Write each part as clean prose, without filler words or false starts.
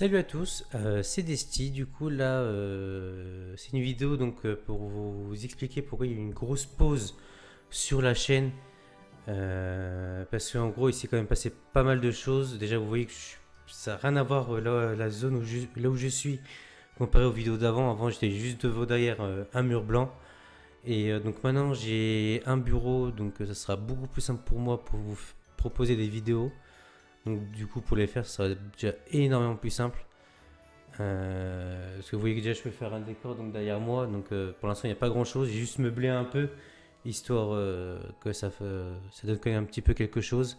Salut à tous, c'est Desti. Du coup, là, c'est une vidéo donc pour vous expliquer pourquoi il y a eu une grosse pause sur la chaîne. Parce qu'en gros, il s'est quand même passé pas mal de choses. Déjà, vous voyez que ça n'a rien à voir là, la zone là où je suis comparé aux vidéos d'avant. Avant, j'étais juste devant derrière un mur blanc. Et donc maintenant, j'ai un bureau, donc ça sera beaucoup plus simple pour moi pour vous proposer des vidéos. Donc du coup, pour les faire, ça sera déjà énormément plus simple. Parce que vous voyez que déjà je peux faire un décor donc derrière moi, donc pour l'instant il n'y a pas grand chose, j'ai juste meublé un peu, histoire que ça donne quand même un petit peu quelque chose.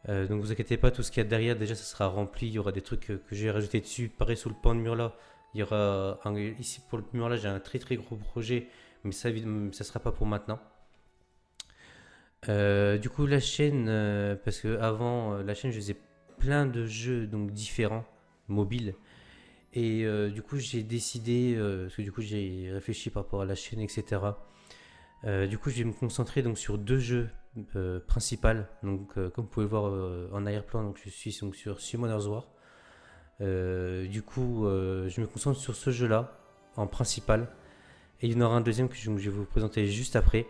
Donc vous inquiétez pas, tout ce qu'il y a derrière déjà ça sera rempli, il y aura des trucs que j'ai rajouté dessus, pareil sous le pan de mur là, il y aura ici pour le mur là j'ai un très très gros projet, mais ça évidemment ça sera pas pour maintenant. Du coup la chaîne, parce que avant la chaîne je faisais plein de jeux donc différents, mobiles. Et du coup, j'ai décidé, parce que du coup, j'ai réfléchi par rapport à la chaîne, etc. Du coup, je vais me concentrer donc sur deux jeux principaux. Donc, comme vous pouvez le voir en arrière-plan, donc je suis donc sur Summoner's War. Du coup, je me concentre sur ce jeu-là en principal. Et il y en aura un deuxième que je vais vous présenter juste après.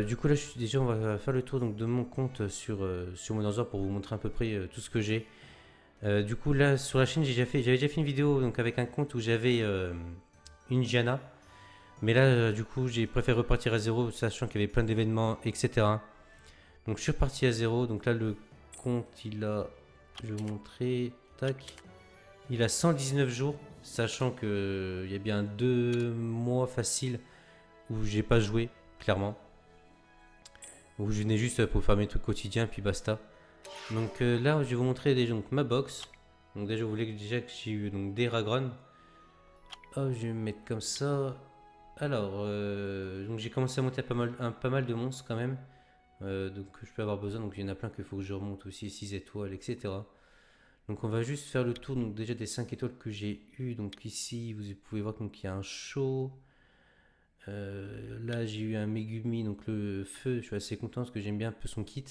Du coup, là, déjà, on va faire le tour donc, de mon compte sur Summoner's War pour vous montrer à peu près tout ce que j'ai. Du coup, là, sur la chaîne, j'avais déjà fait une vidéo donc, avec un compte où j'avais une Gianna. Mais là, du coup, j'ai préféré repartir à zéro, sachant qu'il y avait plein d'événements, etc. Donc, je suis reparti à zéro. Donc là, le compte, il a. Je vais vous montrer. Tac. Il a 119 jours, sachant qu'il y a bien 2 mois faciles où j'ai pas joué, clairement. Où je venais juste pour faire mes trucs quotidiens, puis basta. Donc là, je vais vous montrer déjà donc, ma box. Donc déjà, vous voulez déjà que j'ai eu donc, des Ragron. Oh, je vais me mettre comme ça. Alors, donc j'ai commencé à monter pas mal de monstres quand même. Donc je peux avoir besoin. Donc il y en a plein qu'il faut que je remonte aussi, 6 étoiles, etc. Donc on va juste faire le tour donc déjà des 5 étoiles que j'ai eu. Donc ici, vous pouvez voir qu'il y a un show. Là, j'ai eu un Megumi, donc le feu. Je suis assez content parce que j'aime bien un peu son kit.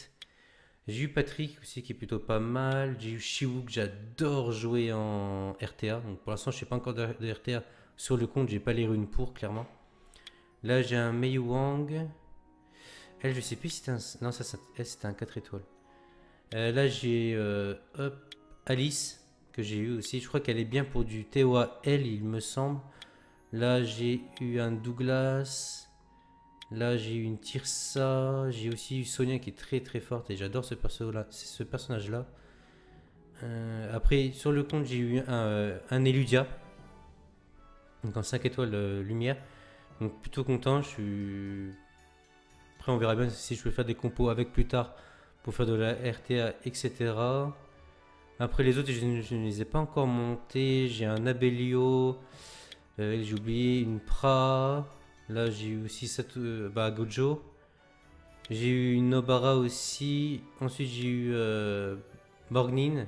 J'ai eu Patrick aussi qui est plutôt pas mal. J'ai eu Shiwu que j'adore jouer en RTA. Donc pour l'instant, je ne sais pas encore de RTA sur le compte. J'ai pas les runes pour, clairement. Là, j'ai un Mei Wang. Elle, je sais plus si c'était un. Non, elle, c'était un 4 étoiles. Là, j'ai hop, Alice que j'ai eu aussi. Je crois qu'elle est bien pour du TOAL, il me semble. Là, j'ai eu un Douglas. Là, j'ai eu une Tirsa. J'ai aussi eu Sonia qui est très très forte et j'adore ce personnage-là. Après, sur le compte, j'ai eu un Eludia. Donc en 5 étoiles lumière. Donc plutôt content. Je suis. Après, on verra bien si je peux faire des compos avec plus tard pour faire de la RTA, etc. Après, les autres, je ne les ai pas encore montés. J'ai un Abelio. J'ai oublié une Pra. Là, j'ai eu aussi Gojo. J'ai eu une Nobara aussi. Ensuite, j'ai eu Morgnin.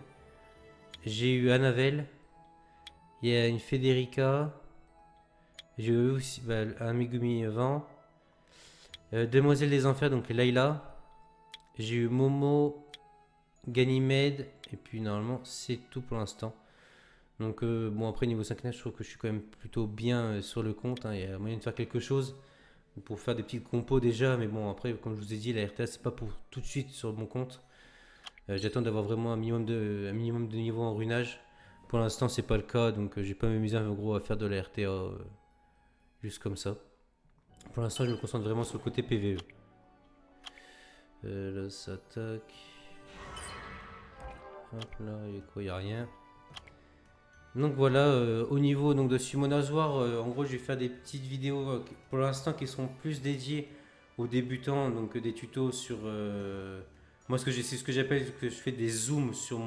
J'ai eu Annabelle. Il y a une Federica. J'ai eu aussi un Megumi Vent. Demoiselle des Enfers, donc Layla. J'ai eu Momo, Ganymède. Et puis normalement, c'est tout pour l'instant. Donc bon, après niveau 5 je trouve que je suis quand même plutôt bien sur le compte. Hein. Il y a moyen de faire quelque chose pour faire des petites compos déjà. Mais bon, après, comme je vous ai dit, la RTS, c'est pas pour tout de suite sur mon compte. J'attends d'avoir vraiment un minimum de niveau en runage. Pour l'instant, c'est pas le cas, donc j'ai pas m'amuser en gros à faire de la RTA juste comme ça. Pour l'instant, je me concentre vraiment sur le côté PVE. Là, ça attaque. Hop là, il y a quoi? Il y a rien. Donc voilà, au niveau donc, de Summoner's War, en gros, je vais faire des petites vidéos pour l'instant qui seront plus dédiées aux débutants, donc des tutos sur. Moi, c'est ce que j'appelle que je fais des zooms sur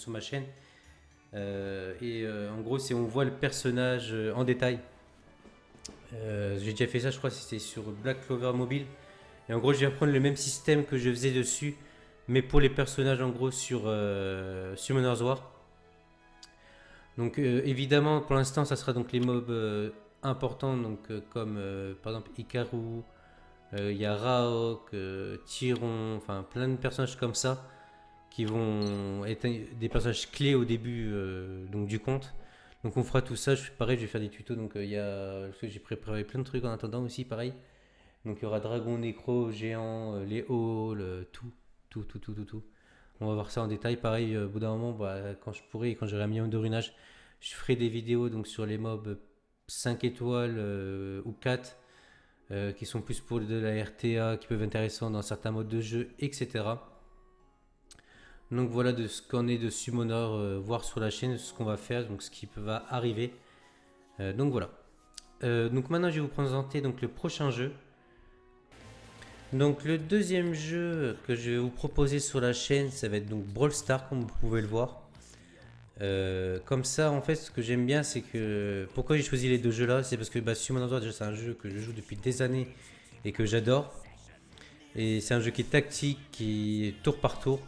ma chaîne. En gros, c'est on voit le personnage en détail. J'ai déjà fait ça, je crois, c'était sur Black Clover Mobile. Et en gros, je vais reprendre le même système que je faisais dessus, mais pour les personnages en gros sur Summoner's War. Donc évidemment, pour l'instant, ça sera donc les mobs importants, donc comme par exemple Ikaru, il y a Raok, Tyron, enfin plein de personnages comme ça qui vont être des personnages clés au début donc du compte. Donc on fera tout ça, pareil je vais faire des tutos, donc parce que j'ai préparé plein de trucs en attendant aussi pareil. Donc il y aura Dragon, Nécro, Géant, les halls, tout. On va voir ça en détail, pareil au bout d'un moment, quand je pourrai, quand j'aurai un million de runages, je ferai des vidéos donc sur les mobs 5 étoiles ou 4 qui sont plus pour de la RTA, qui peuvent être intéressants dans certains modes de jeu, etc. Donc voilà de ce qu'on est de Summoner, voir sur la chaîne ce qu'on va faire, donc ce qui va arriver. Donc voilà. Donc maintenant je vais vous présenter donc le prochain jeu. Donc le deuxième jeu que je vais vous proposer sur la chaîne, ça va être donc Brawl Stars comme vous pouvez le voir. Comme ça en fait ce que j'aime bien c'est que pourquoi j'ai choisi les deux jeux là, c'est parce que Summoner déjà c'est un jeu que je joue depuis des années et que j'adore. Et c'est un jeu qui est tactique, qui est tour par tour.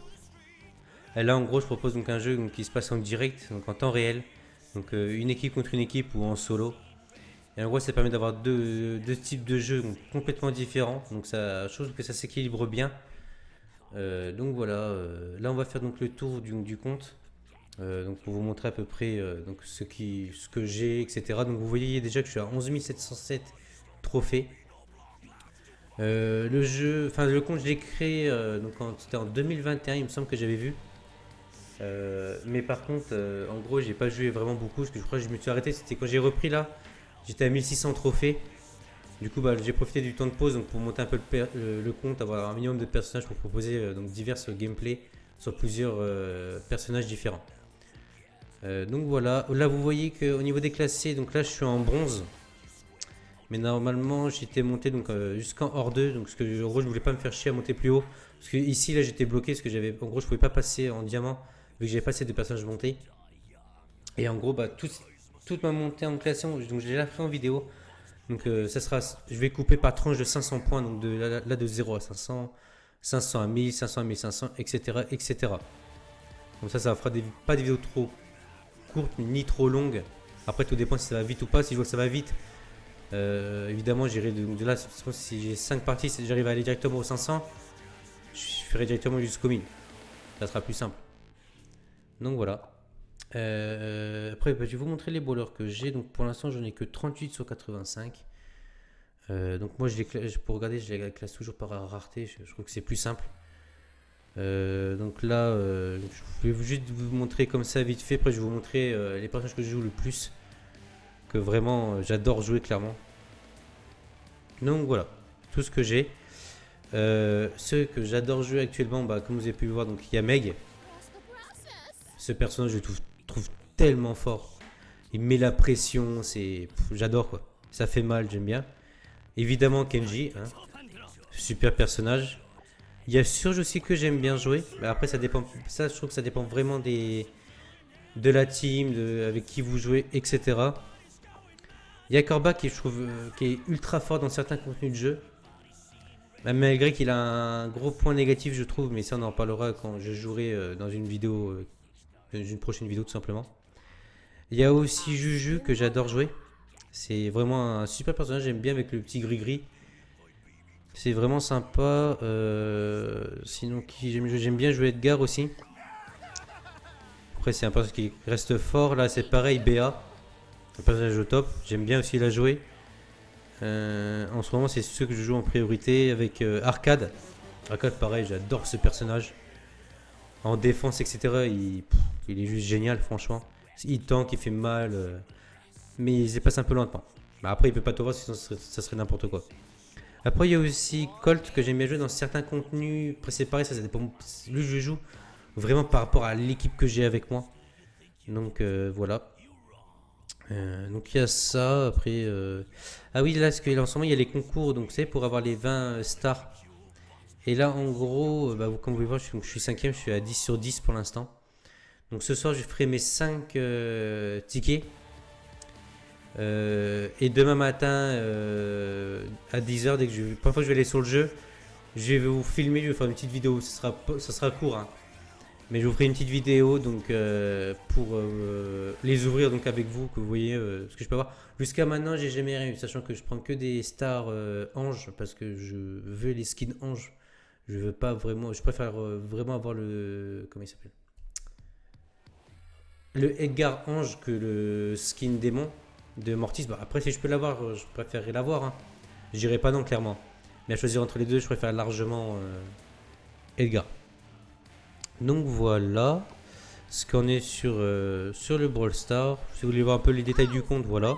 Et là en gros je propose donc un jeu donc, qui se passe en direct, donc en temps réel. Donc une équipe contre une équipe ou en solo. Et en gros ça permet d'avoir deux types de jeux donc, complètement différents. Donc ça, je trouve que ça s'équilibre bien. Donc voilà, là on va faire donc le tour du compte. Donc pour vous montrer à peu près donc ce que j'ai, etc. Donc vous voyez déjà que je suis à 11 707 trophées. Le compte je l'ai créé donc c'était en 2021 il me semble que j'avais vu. Mais par contre, en gros, j'ai pas joué vraiment beaucoup parce que je crois que je me suis arrêté. C'était quand j'ai repris là, j'étais à 1600 trophées. Du coup, j'ai profité du temps de pause donc, pour monter un peu le compte, avoir un minimum de personnages pour proposer donc divers gameplays sur plusieurs personnages différents. Donc voilà, là vous voyez qu'au niveau des classés, donc là je suis en bronze. Mais normalement j'étais monté donc jusqu'en hors 2, donc parce que en gros je voulais pas me faire chier à monter plus haut. Parce que ici là j'étais bloqué parce que en gros je pouvais pas passer en diamant vu que j'avais pas assez de personnages montés. Et en gros toute ma montée en classement, donc j'ai la fait en vidéo. Donc je vais couper par tranche de 500 points, donc là de 0 à 500, 500 à 1000, 500 à 1500, etc. etc. Comme ça fera pas des vidéos trop courtes ni trop longues. Après tout dépend si ça va vite ou pas. Si je vois que ça va vite, évidemment j'irai de là, si j'ai 5 parties, si j'arrive à aller directement aux 500, je ferai directement jusqu'au 1000. Ça sera plus simple. Donc voilà. Après je vais vous montrer les brawlers que j'ai. Donc pour l'instant j'en ai que 38 sur 85. Donc moi pour regarder je les classe toujours par rareté. Je trouve que c'est plus simple. Donc là je vais juste vous montrer comme ça vite fait. Après je vais vous montrer les personnages que je joue le plus, que vraiment j'adore jouer clairement. Donc voilà tout ce que j'ai. Ceux que j'adore jouer actuellement, comme vous avez pu le voir, donc il y a Meg. Ce personnage je le trouve tellement fort. Il met la pression, j'adore quoi. Ça fait mal, j'aime bien. Évidemment Kenji, hein. Super personnage. Il y a Surge aussi que j'aime bien jouer. Mais après ça dépend. Ça je trouve que ça dépend vraiment de la team, avec qui vous jouez, etc. Il y a Korba qui je trouve qui est ultra fort dans certains contenus de jeu. Malgré qu'il a un gros point négatif je trouve, mais ça on en parlera quand je jouerai dans une vidéo, une prochaine vidéo tout simplement. Il y a aussi Juju que j'adore jouer. C'est vraiment un super personnage, j'aime bien avec le petit gris-gris. C'est vraiment sympa. Sinon, j'aime bien jouer Edgar aussi. Après, c'est un personnage qui reste fort. Là, c'est pareil, Béa. Un personnage au top. J'aime bien aussi la jouer. En ce moment, c'est ceux que je joue en priorité avec Arcade. Arcade, pareil, j'adore ce personnage. En défense, etc. Il est juste génial, franchement. Il tank, il fait mal. Mais il se passe un peu lentement. Après, il peut pas tout voir, sinon ça serait n'importe quoi. Après, il y a aussi Colt que j'aime bien jouer dans certains contenus. Après, c'est pareil, ça dépend. Lui, je joue vraiment par rapport à l'équipe que j'ai avec moi. Donc, voilà. Donc, il y a ça. Après, ah oui, là, en ce moment, il y a les concours. Donc, c'est pour avoir les 20 stars. Et là, en gros, comme vous pouvez voir, je suis 5ème, je suis à 10 sur 10 pour l'instant. Donc, ce soir, je ferai mes 5 tickets. Et demain matin à 10h, première fois que je vais aller sur le jeu, je vais vous filmer, je vais faire une petite vidéo. Ça sera court, hein. Mais je vous ferai une petite vidéo donc pour les ouvrir donc avec vous, que vous voyez ce que je peux avoir. Jusqu'à maintenant, j'ai jamais rien eu, sachant que je prends que des stars anges parce que je veux les skins anges. Je veux pas vraiment, je préfère vraiment avoir le, comment il s'appelle? Le Edgar Ange que le skin démon de Mortis. Bah, après, si je peux l'avoir, je préférerais l'avoir, hein. Je dirais pas non, clairement. Mais à choisir entre les deux, je préfère largement Edgar. Donc voilà ce qu'on est sur le Brawl Stars. Si vous voulez voir un peu les détails du compte, voilà.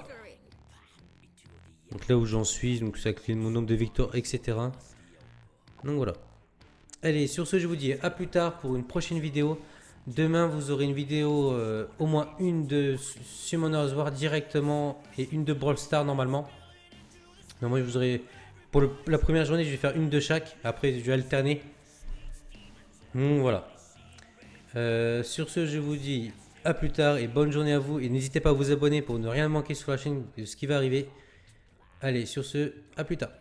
Donc là où j'en suis, donc ça inclut mon nombre de victoires, etc. Donc voilà. Allez, sur ce, je vous dis à plus tard pour une prochaine vidéo. Demain, vous aurez une vidéo, au moins une de Summoners War directement et une de Brawl Stars normalement. Non, moi, je vous aurai. Pour la première journée, je vais faire une de chaque. Après, je vais alterner. Donc voilà. Sur ce, je vous dis à plus tard et bonne journée à vous. Et n'hésitez pas à vous abonner pour ne rien manquer sur la chaîne de ce qui va arriver. Allez, sur ce, à plus tard.